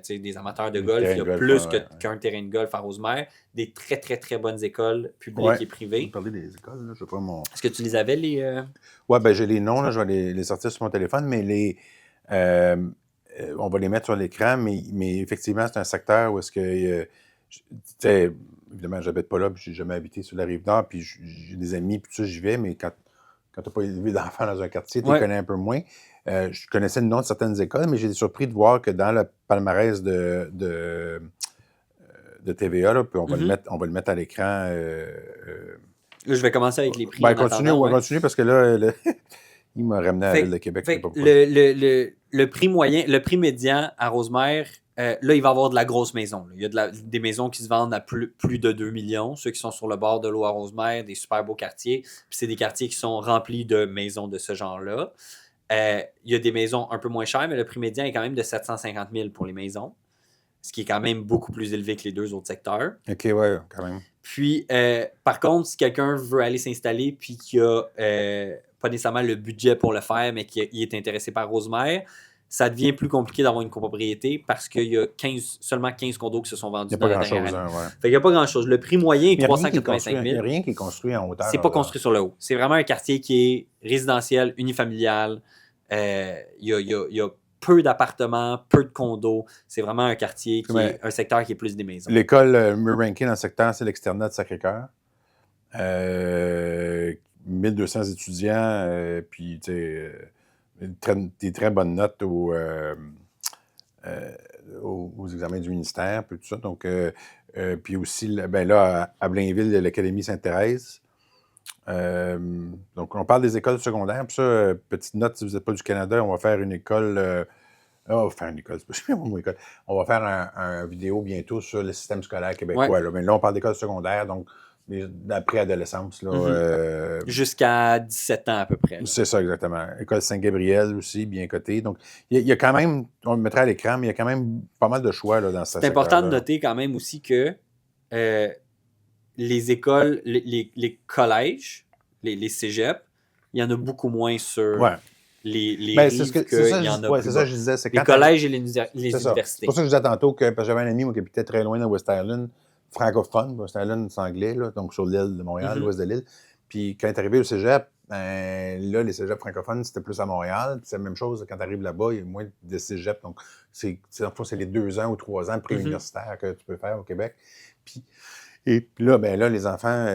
des amateurs de golf, il y a plus qu'un terrain de golf à Rosemère, des très, très, très bonnes écoles publiques et privées. Je vais parler des écoles, là, je sais pas mon... Est-ce que tu les avais, les... Oui, j'ai les noms, là, je vais les sortir sur mon téléphone, mais on va les mettre sur l'écran, mais effectivement, c'est un secteur où est-ce que... évidemment, j'habite pas là, puis j'ai jamais habité sur la Rive-Nord, puis j'ai des amis, puis tout ça, j'y vais, mais quand tu n'as pas élevé d'enfants dans un quartier, tu les connais un peu moins. Je connaissais le nom de certaines écoles, mais j'ai été surpris de voir que dans le palmarès de TVA, là, puis on va le mettre à l'écran. Là, je vais commencer avec les prix. Continue parce que là, il m'a ramené à la Ville de Québec. Le prix moyen, le prix médian à Rosemère, là, il va y avoir de la grosse maison. Là. Il y a des maisons qui se vendent à plus de 2 millions, ceux qui sont sur le bord de l'eau à Rosemère, des super beaux quartiers. Puis c'est des quartiers qui sont remplis de maisons de ce genre-là. Il y a des maisons un peu moins chères, mais le prix médian est quand même de 750 000 pour les maisons, ce qui est quand même beaucoup plus élevé que les deux autres secteurs. OK, ouais, quand même. Puis, par contre, si quelqu'un veut aller s'installer puis qu'il n'a pas nécessairement le budget pour le faire, mais qu'il est intéressé par Rosemère, ça devient plus compliqué d'avoir une copropriété parce qu'il y a seulement 15 condos qui se sont vendus dans la dernière année. Fait qu'il n'y a pas grand-chose. Le prix moyen est 385 000. Il n'y a rien qui est construit en hauteur. C'est pas construit sur le haut. C'est vraiment un quartier qui est résidentiel, unifamilial. Il y a peu d'appartements, peu de condos. C'est vraiment un quartier qui est un secteur qui est plus des maisons. L'école Muranky dans le secteur, c'est l'externat de Sacré-Cœur. 1200 étudiants, puis des très bonnes notes aux examens du ministère, puis tout ça. Donc, puis aussi, là, à Blainville, l'Académie Sainte-Thérèse. Donc, on parle des écoles secondaires. Puis ça, petite note, si vous n'êtes pas du Canada, on va faire une école... on va faire une école, c'est pas mon mot école. On va faire un vidéo bientôt sur le système scolaire québécois. Ouais. Là. Mais là, on parle d'école secondaire, donc d'après-adolescence. Là, jusqu'à 17 ans à peu près. Là. C'est ça, exactement. École Saint-Gabriel aussi, bien cotée. Donc, il y a quand même, on le mettra à l'écran, mais il y a quand même pas mal de choix là, dans ce secteur. C'est important de noter quand même aussi que les écoles, les collèges, les cégeps, il y en a beaucoup moins sur les Ben, rives c'est qu'il ça, y en a ouais, plus c'est ça bas. que je disais. C'est Les quand collèges et les c'est ça. universités. C'est pour ça que je disais tantôt que, parce que j'avais un ami moi, qui habitait très loin dans West Island, francophone. West Island, c'est anglais, là, donc sur l'île de Montréal, l'ouest de l'île. Puis quand tu es arrivé au cégep, ben, là, les cégeps francophones, c'était plus à Montréal. Puis c'est la même chose quand tu arrives là-bas, il y a moins de cégeps. Donc, en fait, c'est les 2 ans ou 3 ans pré-universitaires que tu peux faire au Québec. Et puis là, ben là, les enfants,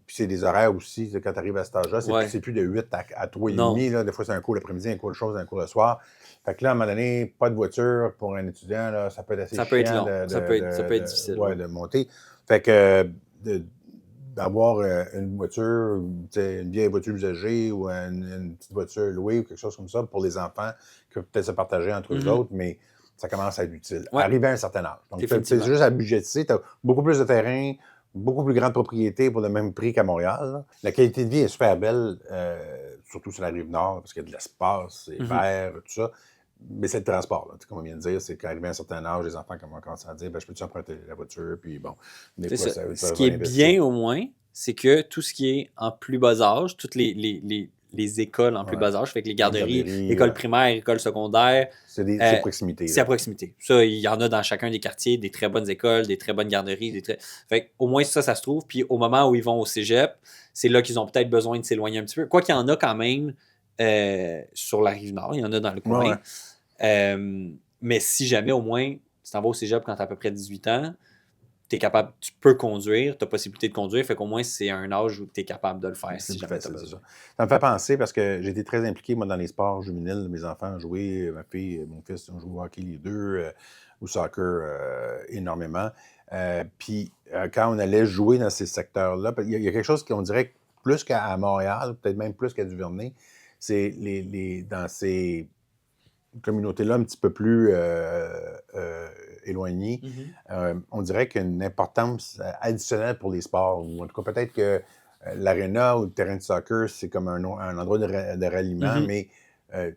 puis c'est des horaires aussi. Quand tu arrives à cet âge-là, c'est plus de 8 à 3 et Non. demi. Là. Des fois, c'est un cours l'après-midi, un cours de choses, un cours le soir. Fait que là, à un moment donné, pas de voiture pour un étudiant, là, ça peut être assez Ça peut être chiant long. Ça peut être difficile. de monter. Fait que d'avoir une voiture, une vieille voiture usagée ou une petite voiture louée ou quelque chose comme ça pour les enfants qui peuvent peut-être se partager entre eux autres, mais ça commence à être utile. Ouais. Arrivé à un certain âge. Donc, c'est Définitivement. juste à budgétiser. Tu as beaucoup plus de terrain, beaucoup plus grande propriété pour le même prix qu'à Montréal. Là. La qualité de vie est super belle, surtout sur la Rive-Nord, parce qu'il y a de l'espace, c'est vert, tout ça. Mais c'est le transport, là, comme on vient de dire, c'est qu'arrivé à un certain âge, les enfants commencent à dire ben, je peux-tu emprunter la voiture, puis bon, des fois, ça Ce qui est bien au moins, c'est que tout ce qui est en plus bas âge, toutes les écoles en plus bas âge, fait que les garderies, écoles primaires, écoles secondaires, c'est proximité. C'est à proximité. Ça, il y en a dans chacun des quartiers, des très bonnes écoles, des très bonnes garderies. Fait au moins ça se trouve. Puis au moment où ils vont au cégep, c'est là qu'ils ont peut-être besoin de s'éloigner un petit peu. Quoi qu'il y en a quand même sur la Rive-Nord, il y en a dans le coin. Mais si jamais, au moins, si tu en vas au cégep quand tu as à peu près 18 ans, t'es capable, tu peux conduire, tu as possibilité de conduire, fait qu'au moins c'est un âge où tu es capable de le faire si jamais tu as besoin. Ça me fait penser parce que j'ai été très impliqué moi dans les sports juvéniles. Mes enfants ont joué, ma fille et mon fils ont joué au hockey les deux, au soccer énormément. Puis quand on allait jouer dans ces secteurs-là, il y a quelque chose qu'on dirait plus qu'à Montréal, peut-être même plus qu'à Duvernay, c'est dans ces communautés-là un petit peu plus éloignées, on dirait qu'il y a une importance additionnelle pour les sports. Ou en tout cas, peut-être que l'aréna ou le terrain de soccer, c'est comme un endroit de ralliement, mais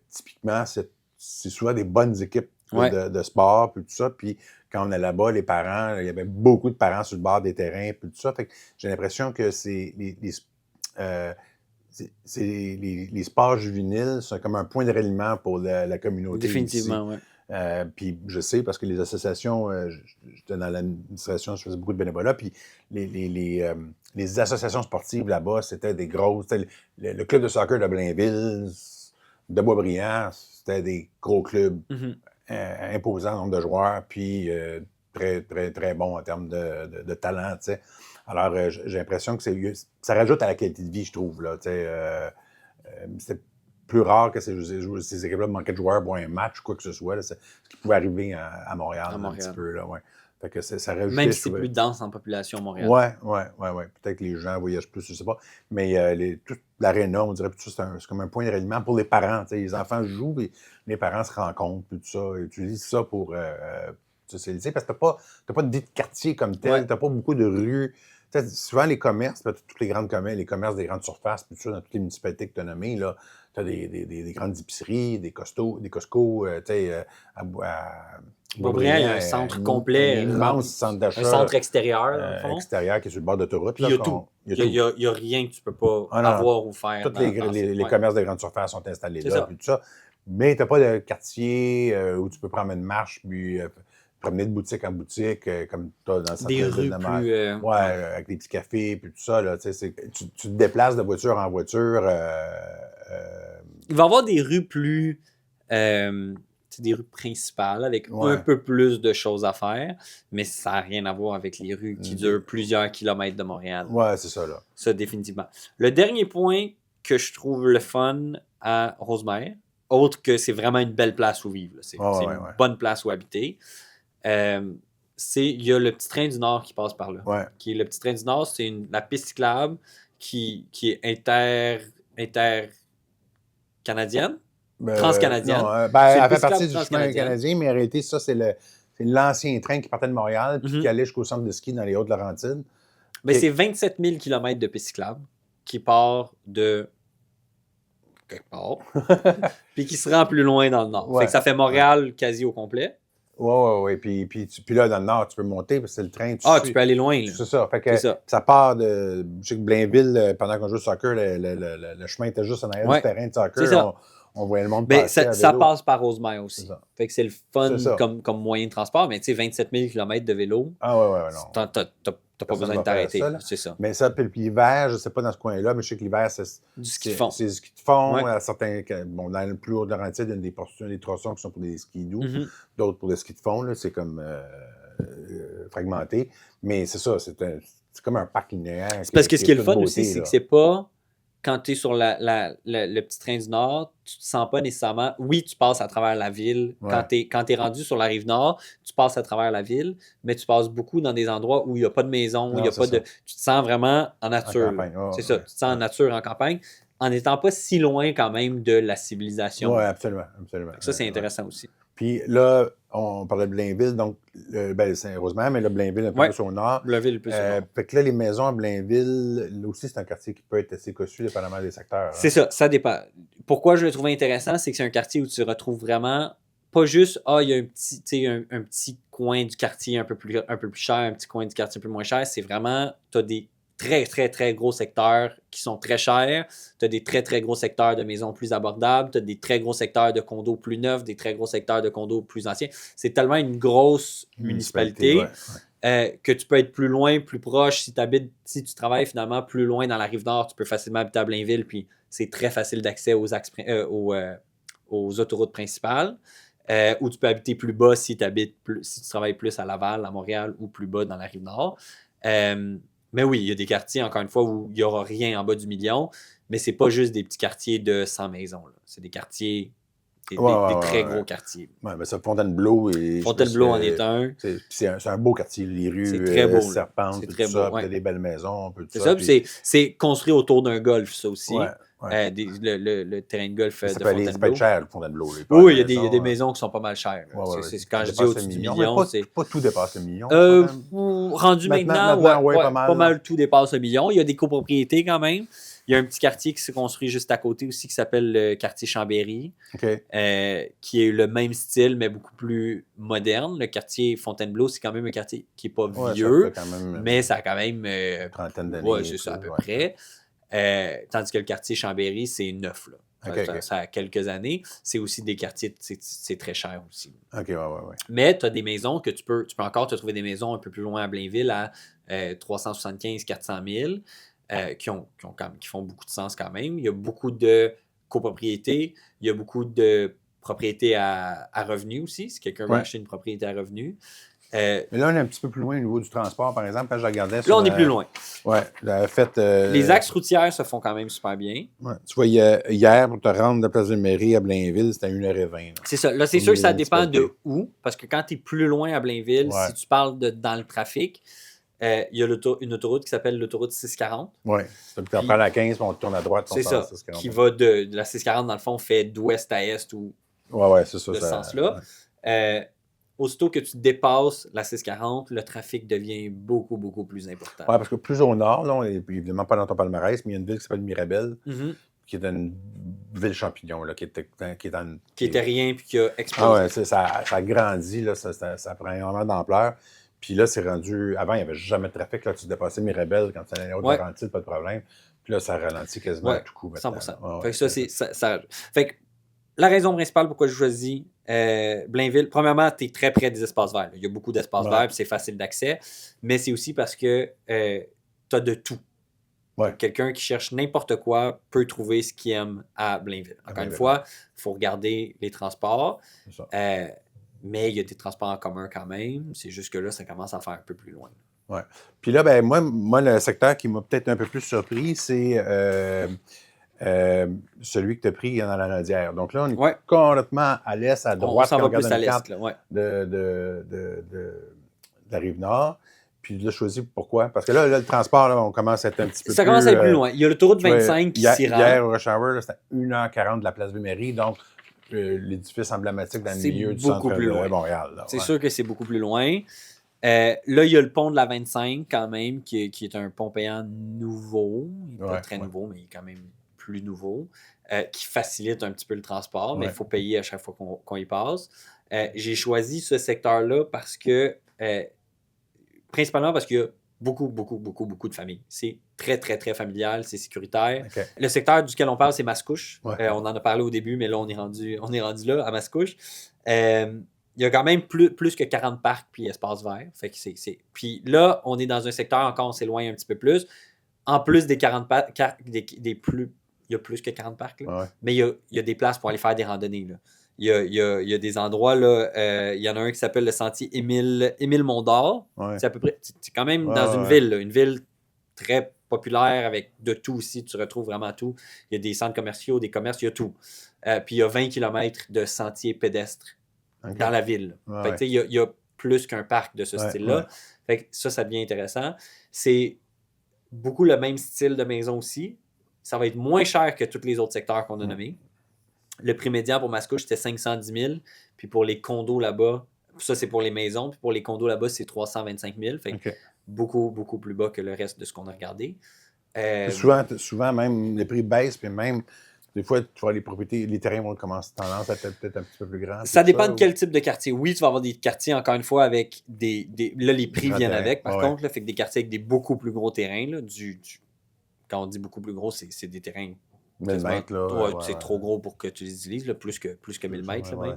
typiquement, c'est souvent des bonnes équipes de sport, puis tout ça. Puis quand on est là-bas, les parents, il y avait beaucoup de parents sur le bord des terrains, puis tout ça. Fait que j'ai l'impression que c'est les sports juvéniles, c'est comme un point de ralliement pour la communauté. Définitivement, oui. Puis je sais, parce que les associations, j'étais dans l'administration, je faisais beaucoup de bénévolat, puis les associations sportives là-bas, c'était des grosses. Le club de soccer de Blainville, de Boisbriand, c'était des gros clubs imposants en nombre de joueurs, puis très, très, très bons en termes de talent, tu sais. Alors, j'ai l'impression que ça rajoute à la qualité de vie, je trouve. Là, c'est plus rare que ces équipes-là manquaient de joueurs pour un match ou quoi que ce soit. Là, ce qui pouvait arriver à Montréal, un petit peu. Là, ouais. Fait que ça rajoute. Même si c'est plus dense en population à Montréal. Ouais. Peut-être que les gens voyagent plus, je ne sais pas. Mais toute l'aréna, on dirait que c'est comme un point de ralliement pour les parents. Les enfants jouent, et les parents se rencontrent, puis tout ça, et utilisent ça pour socialiser. Parce que tu n'as pas de vie de quartier comme tel, tu n'as pas beaucoup de rues. T'sais, souvent, les commerces, tous les grands commerces, les commerces des grandes surfaces, puis tout ça, dans toutes les municipalités que tu as nommées, tu as des grandes épiceries, des Costco, à Boisbriand, il y a un centre complet. Un immense centre d'achat. Un centre extérieur, dans le fond. Extérieur qui est sur le bord d'autoroute. Il y a tout. Il n'y a rien que tu ne peux pas avoir ou faire. Tous les commerces de grandes surfaces sont installés là, puis tout ça. Mais tu n'as pas de quartier où tu peux prendre une marche, puis promener de boutique en boutique, comme tu as dans le centre des rues plus... avec des petits cafés, puis tout ça. Là, tu te déplaces de voiture en voiture. Il va y avoir des rues plus... des rues principales avec un peu plus de choses à faire, mais ça n'a rien à voir avec les rues qui durent plusieurs kilomètres de Montréal. Ouais, c'est ça, là. Ça, définitivement. Le dernier point que je trouve le fun à Rosemère, autre que c'est vraiment une belle place où vivre, c'est une bonne place où habiter, il y a le petit train du Nord qui passe par là. Le petit train du Nord, c'est la piste cyclable qui est inter-canadienne. Transcanadienne. Elle fait partie du chemin canadien, mais en réalité, ça, c'est l'ancien train qui partait de Montréal puis qui allait jusqu'au centre de ski dans les Hautes-Laurentides. C'est 27 000 km de piste cyclable qui part de quelque part, puis qui se rend plus loin dans le nord. Fait que ça fait Montréal quasi au complet. Oui. Puis là, dans le nord, tu peux monter parce que c'est le train. Tu peux aller loin. Là. C'est ça. Fait que C'est ça. ça part de. Je sais que Blainville, pendant qu'on joue au soccer, le chemin était juste en arrière du terrain de soccer. C'est ça. On voyait le monde Ben, passer à ça vélo. passe par Rosemère aussi. Fait que c'est le fun C'est ça. comme moyen de transport, mais tu sais, 27 000 km de vélo, non. t'as pas besoin de t'arrêter. C'est ça. Mais ça, puis l'hiver, je ne sais pas dans ce coin-là, mais je sais que l'hiver, c'est Du ski de fond. C'est du ski de fond. À certains, dans le plus haut de Laurentides, il y a des tronçons qui sont pour des skis doux, d'autres pour des skis de fond. Là, c'est comme fragmenté. Mais c'est ça, c'est comme un parc linéaire. C'est parce que ce qui est le fun aussi, c'est que c'est pas... Quand tu es sur le petit train du Nord, tu te sens pas nécessairement... Oui, tu passes à travers la ville. Quand tu es rendu sur la rive Nord, tu passes à travers la ville, mais tu passes beaucoup dans des endroits où il n'y a pas de maison, où il y a pas de... Tu te sens vraiment en nature. C'est ça, tu te sens en nature, en campagne, en n'étant pas si loin quand même de la civilisation. Oui, absolument. Ça, c'est intéressant aussi. Puis là, on parlait de Blainville, donc c'est Rosemère, mais là, Blainville un peu plus au nord. Blainville plus au nord. Fait que là, les maisons à Blainville, là aussi, c'est un quartier qui peut être assez cossu, dépendamment des secteurs. C'est ça dépend. Pourquoi je le trouve intéressant, c'est que c'est un quartier où tu retrouves vraiment pas juste, il y a un petit coin du quartier un peu plus cher, un petit coin du quartier un peu moins cher. C'est vraiment, tu as des très, très, très gros secteurs qui sont très chers. Tu as des très, très gros secteurs de maisons plus abordables. Tu as des très gros secteurs de condos plus neufs, des très gros secteurs de condos plus anciens. C'est tellement une grosse municipalité que tu peux être plus loin, plus proche. Si tu travailles finalement plus loin dans la Rive-Nord, tu peux facilement habiter à Blainville, puis c'est très facile d'accès aux autoroutes principales. Ou tu peux habiter plus bas si tu travailles plus à Laval, à Montréal ou plus bas dans la Rive-Nord. Mais oui, il y a des quartiers, encore une fois, où il n'y aura rien en bas du million, mais c'est pas juste des petits quartiers de 100 maisons. Là. C'est des quartiers, des très gros quartiers. Oui, mais ça, Fontainebleau. Fontainebleau en est un. C'est un beau quartier, les rues très beau, serpentent, c'est tout très ça, beau, puis des belles maisons. C'est ça, puis c'est construit autour d'un golf, ça aussi. Le terrain de golf de Fontainebleau. Ça peut être cher, le Fontainebleau. Oui, il y a des maisons qui sont pas mal chères. Quand je dis au-dessus du million, c'est... Pas tout dépasse le million. Rendu maintenant pas mal tout dépasse le million. Il y a des copropriétés quand même. Il y a un petit quartier qui s'est construit juste à côté aussi qui s'appelle le quartier Chambéry, qui est le même style, mais beaucoup plus moderne. Le quartier Fontainebleau, c'est quand même un quartier qui n'est pas vieux, mais ça a quand même... trentaine d'années. Oui, c'est ça, à peu près. Tandis que le quartier Chambéry, c'est neuf. Là. Ça a quelques années. C'est aussi des quartiers, c'est très cher aussi. Mais tu as des maisons que tu peux encore te trouver des maisons un peu plus loin à Blainville à 375-400 000 qui font beaucoup de sens quand même. Il y a beaucoup de copropriétés. Il y a beaucoup de propriétés à revenus aussi, si quelqu'un veut acheter une propriété à revenus. Mais là, on est un petit peu plus loin au niveau du transport, par exemple, quand je regardais. Là, on est plus loin. Oui, les axes routières se font quand même super bien. Ouais. Tu vois, hier, pour te rendre de la place de mairie à Blainville, c'était à 1h20. C'est ça. Là, c'est sûr que ça dépend de où, parce que quand tu es plus loin à Blainville, si tu parles dans le trafic, il y a une autoroute qui s'appelle l'autoroute 640. Oui. Tu prends la 15, puis on tourne à droite. C'est ça. Qui va de la 640, dans le fond, fait d'ouest à est ou c'est ça, de ce sens-là. Aussitôt que tu dépasses la 640, le trafic devient beaucoup, beaucoup plus important. Oui, parce que plus au nord, là, on n'est évidemment pas dans ton palmarès, mais il y a une ville qui s'appelle Mirabel, qui est une ville champignon, là, qui était rien, puis qui a explosé. Ça a grandi, là, ça prend énormément d'ampleur. Puis là, c'est rendu... Avant, il n'y avait jamais de trafic. Là, tu dépassais Mirabel quand tu allais au Laurentides, pas de problème. Puis là, ça ralentit quasiment à tout coup. 100%. Fait que la raison principale pourquoi je choisis Blainville, premièrement, tu es très près des espaces verts. Il y a beaucoup d'espaces verts, puis c'est facile d'accès. Mais c'est aussi parce que tu as de tout. Quelqu'un qui cherche n'importe quoi peut trouver ce qu'il aime à Blainville. Encore une fois, il faut regarder les transports. Mais il y a des transports en commun quand même. C'est juste que là, ça commence à faire un peu plus loin. Oui. Puis là, moi, le secteur qui m'a peut-être un peu plus surpris, c'est celui que tu as pris dans la Nodière. Donc là, on est complètement à l'est, à droite. On s'en va plus à l'est. De la Rive-Nord. Puis là, choisi pourquoi? Parce que là, le transport, là, on commence à être un petit peu plus... Ça commence à être plus loin. Il y a l'autoroute 25 qui s'y rend. Hier, au Rush Hour, c'était 1h40 de la place Ville-Marie. Donc, l'édifice emblématique dans le milieu du centre de Montréal. C'est sûr que c'est beaucoup plus loin. Là, il y a le pont de la 25 quand même, qui est un pont payant nouveau. Il n'est pas très nouveau, mais il est quand même plus nouveaux, qui facilitent un petit peu le transport, mais il Ouais. faut payer à chaque fois qu'on y passe. J'ai choisi ce secteur-là parce que, principalement parce qu'il y a beaucoup de familles. C'est très, très, très familial, c'est sécuritaire. OK. Le secteur duquel on parle, c'est Mascouche. Ouais. On en a parlé au début, mais là, on est rendu là, à Mascouche. Il y a quand même plus que 40 parcs puis espaces verts. Fait que Puis là, on est dans un secteur encore, on s'éloigne un petit peu plus. En plus des 40 parcs, il y a plus que 40 parcs, là. Ouais. Mais il y a des places pour aller faire des randonnées, là. Il y a des endroits, là, il y en a un qui s'appelle le sentier Émile Mondor. Ouais. C'est à peu près, c'est quand même Ouais, dans une ouais. ville, là, une ville très populaire avec de tout aussi. Tu retrouves vraiment tout. Il y a des centres commerciaux, des commerces, il y a tout. Puis il y a 20 km de sentiers pédestres OK. dans la ville. Ouais, Fait que, tu sais, il y a plus qu'un parc de ce Ouais, style-là. ouais. Fait que ça devient intéressant. C'est beaucoup le même style de maison aussi. Ça va être moins cher que tous les autres secteurs qu'on a nommés. Le prix médian pour Mascouche, c'était 510 000. Puis pour les condos là-bas, ça c'est pour les maisons. Puis pour les condos là-bas, c'est 325 000. Fait que OK. beaucoup plus bas que le reste de ce qu'on a regardé. Souvent, même, les prix baissent, puis même, des fois, tu vois, les terrains vont commencer tendance à être peut-être un petit peu plus grands. Ça dépend de ou- quel type de quartier. Oui, tu vas avoir des quartiers, encore une fois, avec là, les prix Grands viennent terrains. avec, par Ouais. contre. Là, fait que des quartiers avec des beaucoup plus gros terrains. Là, quand on dit beaucoup plus gros, c'est des terrains 1000 mètres, là. c'est trop gros pour que tu les utilises, là, plus que 1000 mètres, là, Ouais,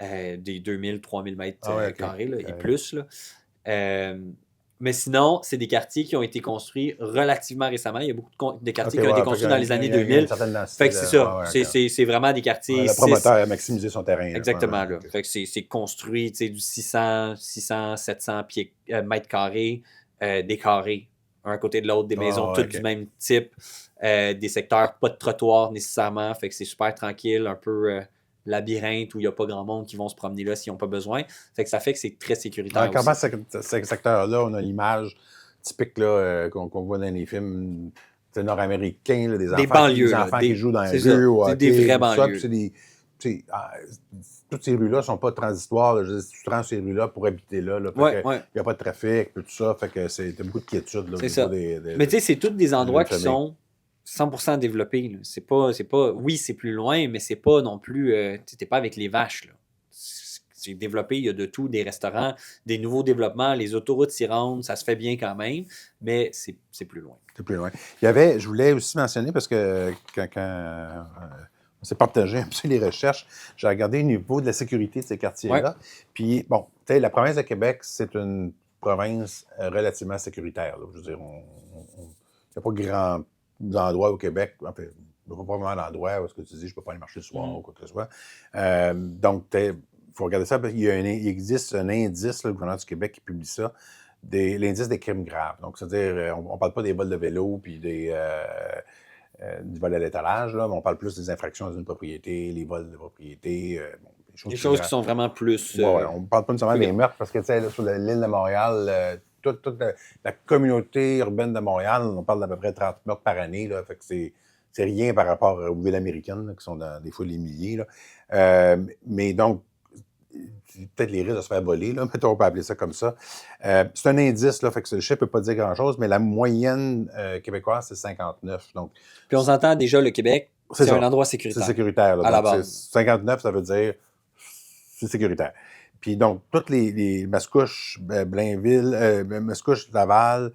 même. Des 2000, 3000 mètres Ah ouais, ok. carrés là, et Carré. plus. Là. Mais sinon, c'est des quartiers qui ont été construits relativement récemment. Il y a beaucoup de quartiers qui ont été construits dans les années 2000. Fait que c'est ça. C'est vraiment des quartiers. Le promoteur a maximisé son terrain. là. Exactement. Ouais, Là. ok. Fait que c'est construit du 600, 700 mètres carrés, des carrés, un à côté de l'autre, des maisons toutes du même type, des secteurs, pas de trottoir nécessairement. Fait que c'est super tranquille, un peu labyrinthe où il n'y a pas grand monde qui vont se promener là s'ils n'ont pas besoin. Fait que ça fait que c'est très sécuritaire. Quand aussi. même, ce secteur-là, on a l'image typique là, qu'on voit dans les films nord-américains, là, des banlieues, enfants là, qui jouent dans les c'est ça. rues. Ou C'est des vraies banlieues. Toutes ces rues-là ne sont pas transitoires. Là. Je veux dire, tu te rends sur ces rues-là pour habiter là. Il n'y a pas de trafic, tout ça. Fait que t'as beaucoup de quiétude. Là, c'est ça. Mais tu sais, c'est tous des endroits qui famille. sont 100% développés. Là. C'est pas, oui, c'est plus loin, mais c'est pas non plus. T'es pas avec les vaches. Là. C'est développé, il y a de tout, des restaurants, des nouveaux développements, les autoroutes s'y rendent, ça se fait bien quand même, mais c'est plus loin. C'est plus loin. Je voulais aussi mentionner, parce que quand on s'est partagé un peu les recherches, j'ai regardé le niveau de la sécurité de ces quartiers-là. Puis, bon, tu sais, la province de Québec, c'est une province relativement sécuritaire. Là. Je veux dire, il n'y a pas grand endroits au Québec, en fait, il n'y a pas vraiment d'endroits où est-ce que tu dis je ne peux pas aller marcher le soir ou quoi que ce soit. Donc, il faut regarder ça, parce qu'il il existe un indice, là, le gouvernement du Québec qui publie ça, l'indice des crimes graves. Donc, c'est-à-dire, on ne parle pas des vols de vélo puis du vol à l'étalage, là, mais on parle plus des infractions dans une propriété, les vols de propriété. Des choses qui sont vraiment plus. On ne parle pas nécessairement des meurtres, parce que, tu sais, là, sur l'île de Montréal, toute la communauté urbaine de Montréal, on parle d'à peu près 30 meurtres par année. Là, fait que c'est rien par rapport aux villes américaines, là, qui sont des fois les milliers. Là. Mais donc, peut-être les risques de se faire voler, là, mettons, on peut appeler ça comme ça. C'est un indice, là, fait que ce chiffre ne peut pas dire grand-chose, mais la moyenne québécoise, c'est 59. Donc, puis on s'entend déjà, le Québec, c'est un endroit c'est sécuritaire. sécuritaire. Là, à la donc, base. 59, ça veut dire c'est sécuritaire. Puis donc, toutes les Mascouche, Blainville, Mascouche, Laval,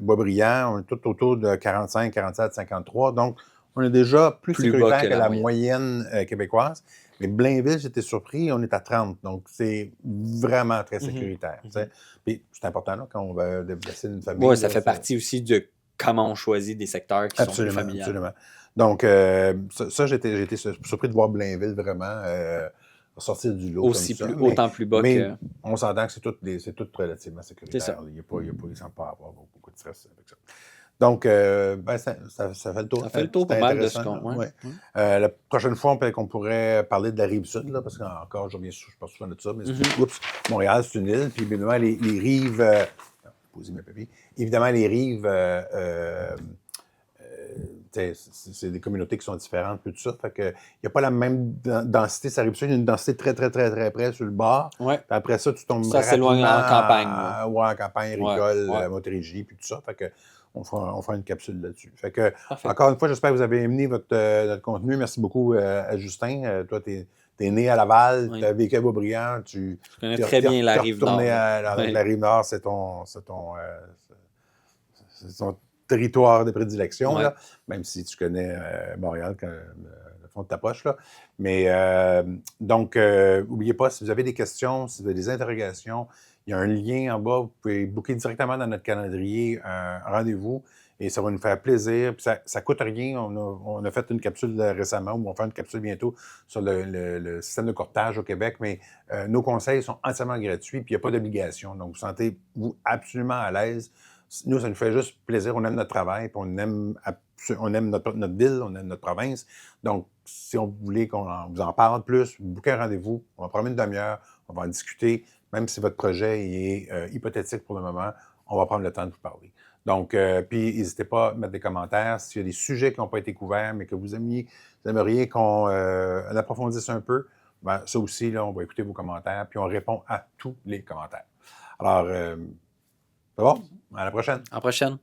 Boisbriand, on est tout autour de 45, 47, 53. Donc, on est déjà plus sécuritaire que la moyenne québécoise. Mais Blainville, j'étais surpris, on est à 30. Donc, c'est vraiment très sécuritaire. Puis, c'est important là, quand on va déplacer une famille. Oui, ça fait partie aussi de comment on choisit des secteurs qui sont plus familiales. Absolument. Donc, ça j'ai été surpris de voir Blainville vraiment sortir du lot. Aussi comme ça. Autant plus bas mais que. On s'entend que c'est tout relativement sécuritaire. C'est ça. Il ne semble pas avoir beaucoup de stress avec ça. Donc, ça fait le tour. Ça fait le tour pas mal de ce qu'on. Ouais. La prochaine fois, qu'on pourrait parler de la Rive-Sud, là, parce qu'encore, je parle souvent de ça, mais Montréal, c'est une île, puis évidemment, les rives... poser mes papiers. Évidemment, les rives... c'est des communautés qui sont différentes, tout ça. Fait que il n'y a pas la même densité. Ça arrive il y a une densité très, très, très, très près sur le bord. Ouais. Puis après ça, tu tombes ça s'éloigne en campagne. En campagne, Ricole, Montérégie, puis tout ça. Fait que on fera une capsule là-dessus. Fait que, Parfait. encore une fois, j'espère que vous avez aimé notre contenu. Merci beaucoup à Justin. Toi, tu es né à Laval, Oui. tu as vécu à Beaubriand, tu Je connais très bien la es Rive-Nord. retourné là. à Oui. la Rive-Nord, c'est ton territoire de prédilection, Ouais. là, même si tu connais Montréal, le fond de ta poche. Là. Mais donc, n'oubliez pas, si vous avez des questions, si vous avez des interrogations, il y a un lien en bas, vous pouvez booker directement dans notre calendrier un rendez-vous et ça va nous faire plaisir. Puis ça ne coûte rien. On a fait une capsule récemment, ou on va faire une capsule bientôt sur le système de courtage au Québec, mais nos conseils sont entièrement gratuits, puis il n'y a pas d'obligation. Donc, vous sentez-vous absolument à l'aise. Nous, ça nous fait juste plaisir. On aime notre travail, puis on aime notre ville, on aime notre province. Donc, si on voulait qu'on vous en parle plus, booker un rendez-vous, on va prendre une demi-heure, on va en discuter. Même si votre projet est hypothétique pour le moment, on va prendre le temps de vous parler. Donc, puis n'hésitez pas à mettre des commentaires. S'il y a des sujets qui n'ont pas été couverts, mais que vous aimeriez qu'on approfondisse un peu, ben, ça aussi, là, on va écouter vos commentaires, puis on répond à tous les commentaires. Alors, c'est bon? À la prochaine. À la prochaine.